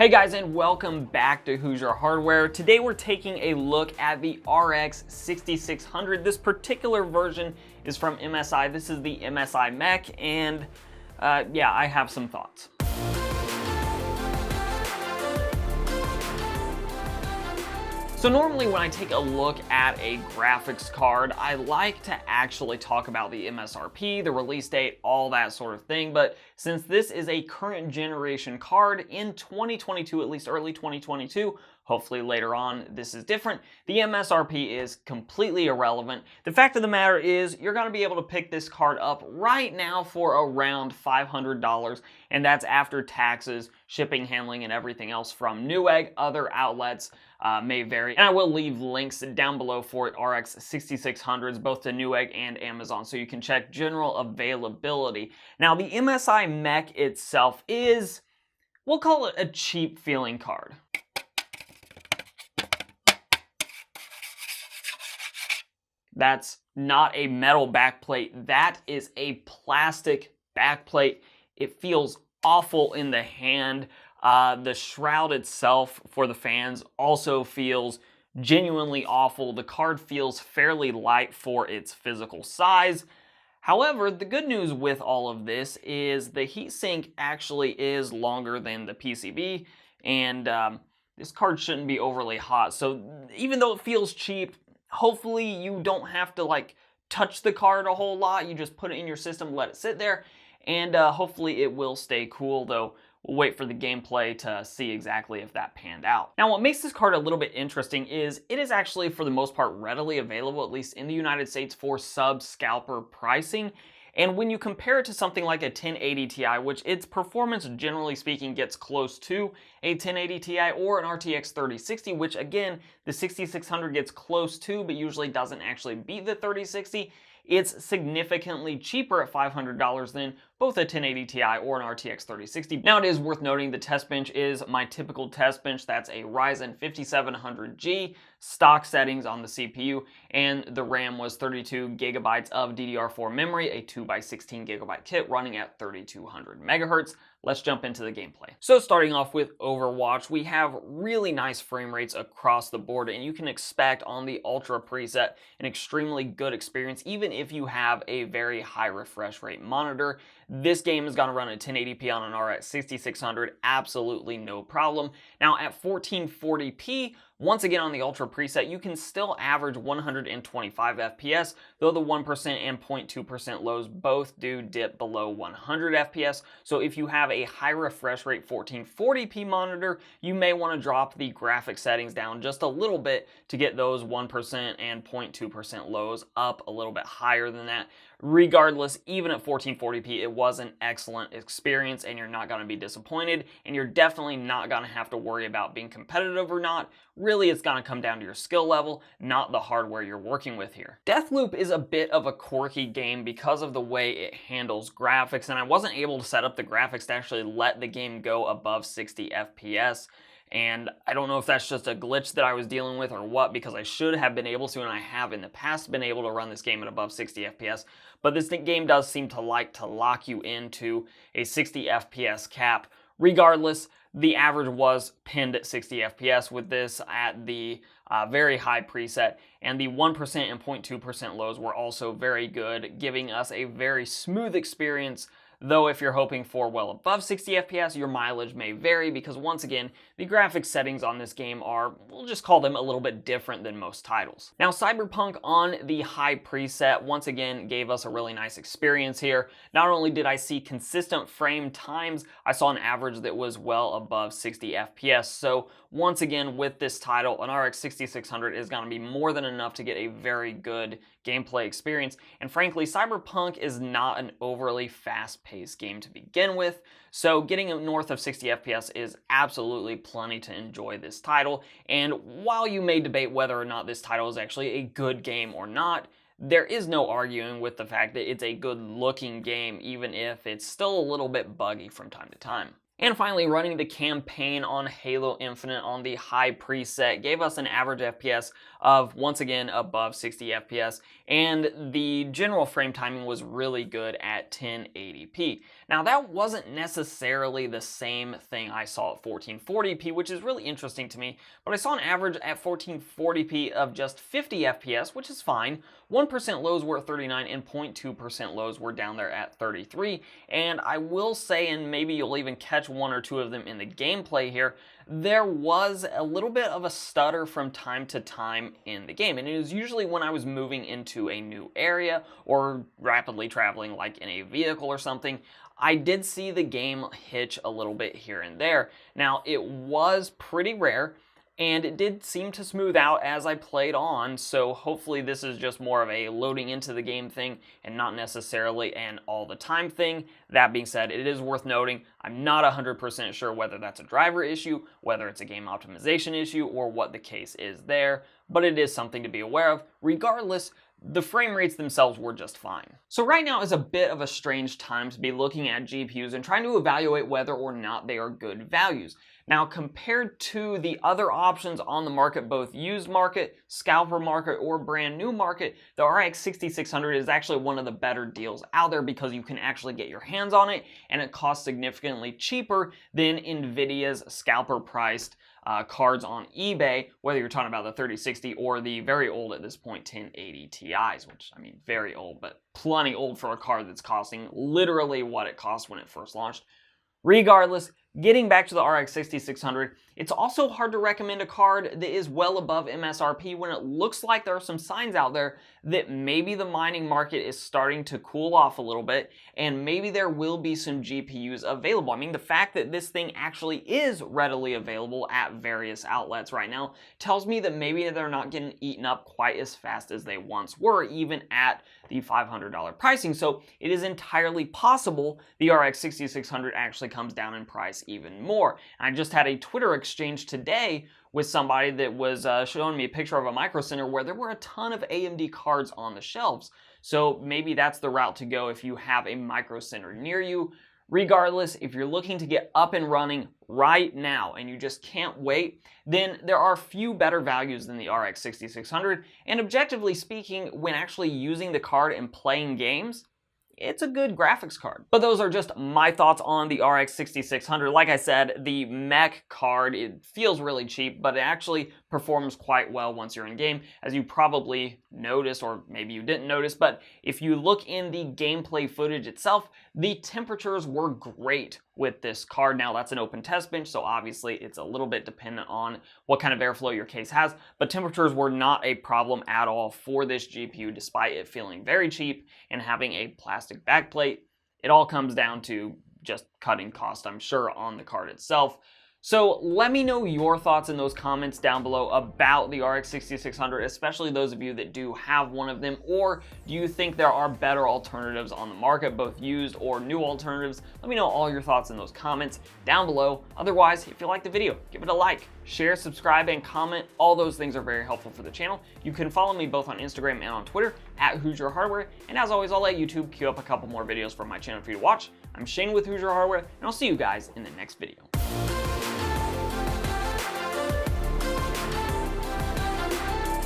Hey guys, and welcome back to Hoosier Hardware. Today we're taking a look at the RX 6600. This particular version is from MSI. This is the MSI Mech, and yeah, I have some thoughts. So normally when I take a look at a graphics card, I like to actually talk about the MSRP, the release date, all that sort of thing. But since this is a current generation card in 2022, at least early 2022, hopefully later on this is different, the MSRP is completely irrelevant. The fact of the matter is you're going to be able to pick this card up right now for around $500, and that's after taxes, shipping, handling, and everything else from Newegg. Other outlets may vary, and I will leave links down below for RX 6600s, both to Newegg and Amazon, so you can check general availability. Now, the MSI Mech itself is, we'll call it a cheap feeling card. That's not a metal backplate, that is a plastic backplate. It feels awful in the hand. The shroud itself for the fans also feels genuinely awful. The card feels fairly light for its physical size. However, the good news with all of this is the heatsink actually is longer than the PCB, and this card shouldn't be overly hot. So even though it feels cheap, hopefully you don't have to like touch the card a whole lot. You just put it in your system, let it sit there, and hopefully it will stay cool, though we'll wait for the gameplay to see exactly if that panned out. Now, what makes this card a little bit interesting is it is actually, for the most part, readily available, at least in the United States, for sub-scalper pricing. And when you compare it to something like a 1080 Ti, which its performance, generally speaking, gets close to a 1080 Ti or an RTX 3060, which again, the 6600 gets close to, but usually doesn't actually beat the 3060, it's significantly cheaper at $500 than both a 1080 Ti or an RTX 3060. Now, it is worth noting the test bench is my typical test bench. That's a Ryzen 5700G, stock settings on the CPU, and the RAM was 32 gigabytes of DDR4 memory, a 2x16 gigabyte kit running at 3200 megahertz. Let's jump into the gameplay. So starting off with Overwatch, we have really nice frame rates across the board, and you can expect on the Ultra preset an extremely good experience, even if you have a very high refresh rate monitor. This game is going to run at 1080p on an RX 6600, absolutely no problem. Now at 1440p, once again on the Ultra preset, you can still average 125 FPS, though the 1% and 0.2% lows both do dip below 100 FPS. So if you have a high refresh rate 1440p monitor, you may want to drop the graphic settings down just a little bit to get those 1% and 0.2% lows up a little bit higher than that. Regardless, even at 1440p, it was an excellent experience, and you're not going to be disappointed, and you're definitely not going to have to worry about being competitive or not. Really, it's going to come down to your skill level, not the hardware you're working with here. Deathloop is a bit of a quirky game because of the way it handles graphics, and I wasn't able to set up the graphics to actually let the game go above 60 FPS. And I don't know if that's just a glitch that I was dealing with or what, because I should have been able to, and I have in the past been able to run this game at above 60 FPS, but this game does seem to like to lock you into a 60 FPS cap. Regardless, the average was pinned at 60 FPS with this at the very high preset, and the 1% and 0.2% lows were also very good, giving us a very smooth experience. Though if you're hoping for well above 60 FPS, your mileage may vary because once again, the graphics settings on this game are, we'll just call them a little bit different than most titles. Now, Cyberpunk on the high preset once again gave us a really nice experience here. Not only did I see consistent frame times, I saw an average that was well above 60 FPS. So once again, with this title, an RX 6600 is going to be more than enough to get a very good gameplay experience. And frankly, Cyberpunk is not an overly fast-paced game to begin with, so getting north of 60 FPS is absolutely plenty to enjoy this title. And while you may debate whether or not this title is actually a good game or not, there is no arguing with the fact that it's a good-looking game, even if it's still a little bit buggy from time to time. And finally, running the campaign on Halo Infinite on the high preset gave us an average FPS of, once again, above 60 FPS, and the general frame timing was really good at 1080p. Now, that wasn't necessarily the same thing I saw at 1440p, which is really interesting to me, but I saw an average at 1440p of just 50 FPS, which is fine. 1% lows were at 39 and 0.2% lows were down there at 33, and I will say, and maybe you'll even catch one or two of them in the gameplay here, there was a little bit of a stutter from time to time in the game, and it was usually when I was moving into a new area or rapidly traveling like in a vehicle or something. I did see the game hitch a little bit here and there. Now, it was pretty rare, and it did seem to smooth out as I played on, so hopefully this is just more of a loading into the game thing and not necessarily an all the time thing. That being said, it is worth noting, I'm not 100% sure whether that's a driver issue, whether it's a game optimization issue, or what the case is there, but it is something to be aware of. Regardless, the frame rates themselves were just fine. So right now is a bit of a strange time to be looking at GPUs and trying to evaluate whether or not they are good values. Now, compared to the other options on the market, both used market, scalper market, or brand new market, the RX 6600 is actually one of the better deals out there because you can actually get your hands on it, and it costs significantly cheaper than NVIDIA's scalper priced cards on eBay, whether you're talking about the 3060 or the very old at this point 1080 Ti's, which, I mean, very old, but plenty old for a card that's costing literally what it cost when it first launched. Regardless, getting back to the RX 6600, it's also hard to recommend a card that is well above MSRP when it looks like there are some signs out there that maybe the mining market is starting to cool off a little bit, and maybe there will be some GPUs available. I mean, the fact that this thing actually is readily available at various outlets right now tells me that maybe they're not getting eaten up quite as fast as they once were, even at the $500 pricing. So it is entirely possible the RX 6600 actually comes down in price even more. I just had a Twitter exchange today with somebody that was showing me a picture of a Micro Center where there were a ton of AMD cards on the shelves. So maybe that's the route to go if you have a Micro Center near you. Regardless, if you're looking to get up and running right now and you just can't wait, then there are few better values than the RX 6600. And objectively speaking, when actually using the card and playing games, it's a good graphics card. But those are just my thoughts on the RX 6600. Like I said, the mech card, it feels really cheap, but it actually performs quite well once you're in game, as you probably noticed, or maybe you didn't notice, but if you look in the gameplay footage itself, the temperatures were great with this card. Now, that's an open test bench, so obviously it's a little bit dependent on what kind of airflow your case has, but temperatures were not a problem at all for this GPU, despite it feeling very cheap and having a plastic backplate. It all comes down to just cutting cost, I'm sure, on the card itself. So let me know your thoughts in those comments down below about the RX 6600, especially those of you that do have one of them, or do you think there are better alternatives on the market, both used or new alternatives? Let me know all your thoughts in those comments down below. Otherwise, if you like the video, give it a like, share, subscribe, and comment. All those things are very helpful for the channel. You can follow me both on Instagram and on Twitter at Hoosier Hardware, and as always, I'll let YouTube queue up a couple more videos from my channel for you to watch. I'm Shane with Hoosier Hardware, and I'll see you guys in the next video.